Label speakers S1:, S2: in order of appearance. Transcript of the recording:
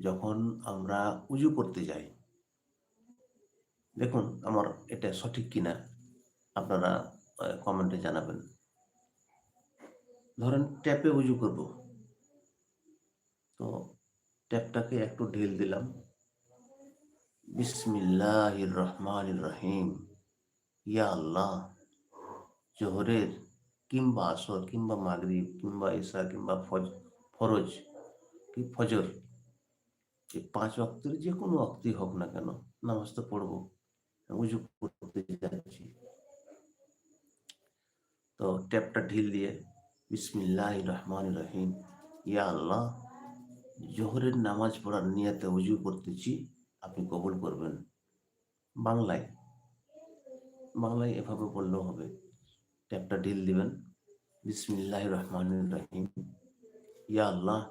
S1: যখন আমরা উজু করতে যাই, দেখুন আমার এটা সঠিক কিনা আপনারা কমেন্টে জানাবেন। ধরেন ট্যাপে উজু করব, তো ট্যাপটাকে একটু ঢিল দিলাম, বিসমিল্লাহির রহমানির রহিম, ইয়া আল্লাহ, জোহরের কিংবা আসর কিংবা মাগরিব কিংবা ইশা কিংবা ফরজ কি ফজর, এই 5 ওয়াক্তের যে কোনো ওয়াক্তই হোক না কেন, নামাজ তো পড়বো, উজু করতে যাচ্ছি, তো ট্যাপটা ঢিল দিয়ে বিসমিল্লাহির রহমানির রহিম, ইয়া আল্লাহ, জোহরের নামাজ পড়ার নিয়তে উজু করতেছি, আপনি কবুল করবেন। বাংলায় বাংলায় এভাবে বললেও হবে। ট্যাপটা ঢিল দিবেন, বিসমিল্লাহির রহমানির রহিম, ইয়া আল্লাহ,